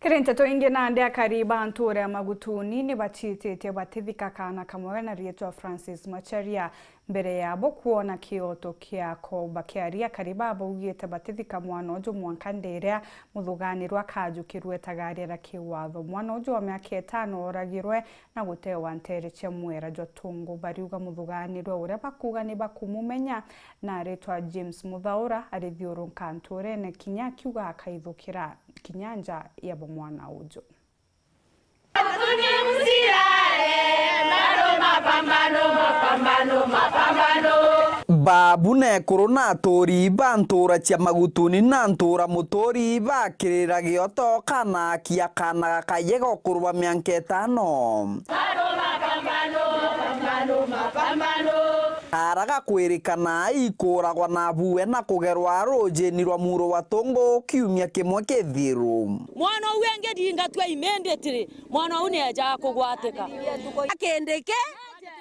Kirinteto ingi na ndea kariba nture ya magutuni ni bachitete batithika kana kamwe na rietwa Francis Macharia mbere yabo kuona kioto kiako bakiaria kariba abugite batithika mwanojo mwankanderea muthuganirwa kajukirwe tagarira kiwatho mwanojo wa miaka 5 oragirwe na gutewa ntere cia mwera jotungu bariuga muthuganirwe uria bakuga ni bakumumenya na retwa James Muthaura arithiurunka nture ne kinya kiuga akaithukira kinyanja ya mwana ujo. Babu nekuru na tori bantura cia magutuni na ntura mutori bakirira gioto kana kia kana kayego kurwa miaka 5 araga kwirikana ikuragwa na buwe na kugerwa rojeni rwa muro wa tongo kiumia kimwe kithiru mwana uwenge dinga twa immediately mwana une aja kugwateka akendeke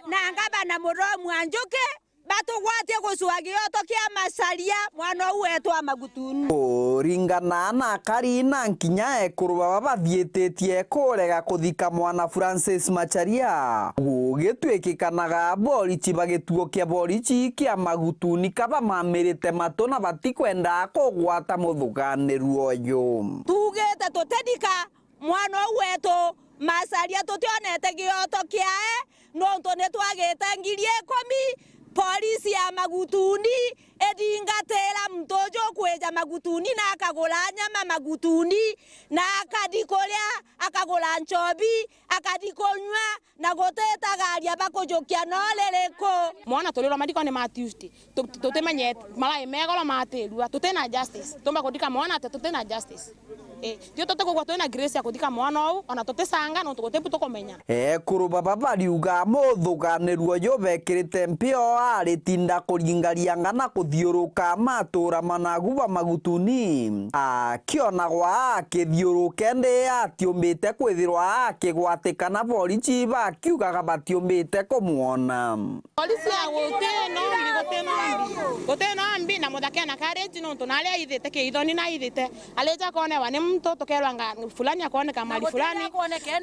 na ngaba na muromu anjuke batugwatie guswagio tokia masaria mwana uwetwa magutuni ringana na karina nkinya ekuruba bathietetie kurega kuthika mwana Francis Macharia gugitwikikanaga borichi bagituo kia borichi kia magutuni kaba mamirite matona batikwenda kugwata muthuganiru oyo tugete tutedika mwana uweto masaria tutionete gioto kiae nonto netwagete ngirie 10 polisi ya magutuni edingatera mtojo kweja magutuni na akagula nyama magutuni na akadikolia akagula nchobi akadikonywa na goteta garia bakojokia noleleko mwana tolero mandiko ne ma Tuesday tutemanye malai megolo matelua tutena justice tomba kodika mwana tutena justice dio toteko kwa tona grace ya kodika mwana au ona totesanga no tugotepu tokomenya kuruba babariuga muthuganiru oyo bekirite mpio ari tinda kuringaria ngana kuthiuruka matura managuba magutuni akionagwa akithiuruke ndi atiumbite kwithirwa akigwatikana borichi bakiugaga batiumbite kumuona polisi ya gotena ambi na muthake na courage no tunale ithite ke ithoni na ithite aleja kone wane mtoto kerwanga fulani akone kama mali fulani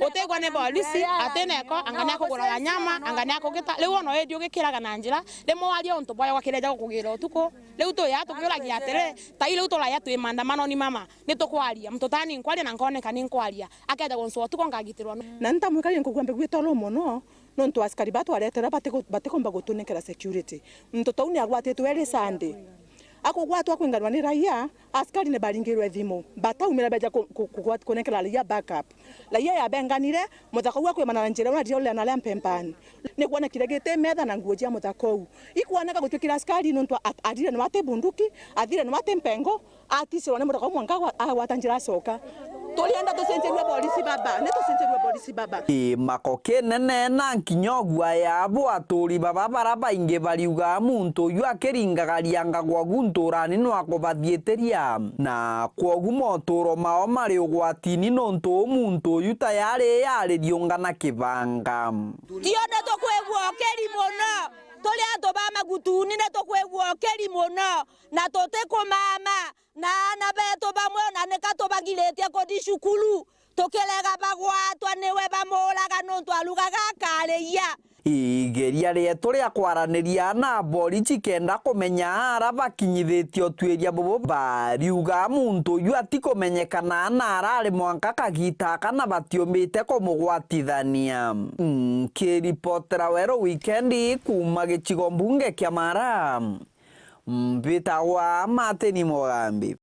otegwa ne polisi ateneko angania kugura nyama angania kugita leo no edio gikiraga na njira lemo ali onto boya wakireja kugira utuko leo to ya tukulagia atere tai leo to la ya tu maandamano ni mama nitokwaria mtotani nkwali na nkone kani nkwaria akaja gonso tuko ngagitirwa na ntamwikari nkugwambe gwitolo mono nonto askari batu aretera batekomba gutunekera security mtoto uni agwatetwe ri Sunday akugwatwa kwinganwa ni raia askari ne baringirwe thimu bataumira beja kunekera raia backup raia ya benganire muthako gwa kwimana na njira uri ole na lempempani ni kuona kiregete metha na nguo jia muthako ikuoneka gutwikira askari nonto adire ni mate bunduki adire ni mate mpengo atisirwa ni muthako mwanga agwatanjira soka tulienda tusenjerwe polisi baba ne tusenjerwe polisi baba makoke nene na nkinyogwa yabo aturi baba baraba inge bariuga muntu yu akiringagaria gwa gunturani no akobathieteria na kwogu motoro mao mari ugwatini nonto muntu yu tayari riongana kibanga tione tokwegwo keri mono tuli andu ba magutuni ne tokwegwo keri mono na totekomama na beto bamwe na nekatobagiletia kodi shukulu tokelega bagwatwa niwe bamolaga nonto alugaga kareia igeria rietu ria kwaraniria na borichi kenda kumenya ara bakinyithitio twiria bobo bariuga muntu yu atikomenyekana na arari mwanka kagita kana batiumbite kumugwatithania kiripotera wero weekend kuma gichigo mbunge kia Mara mbita wa Mateni Mogambi.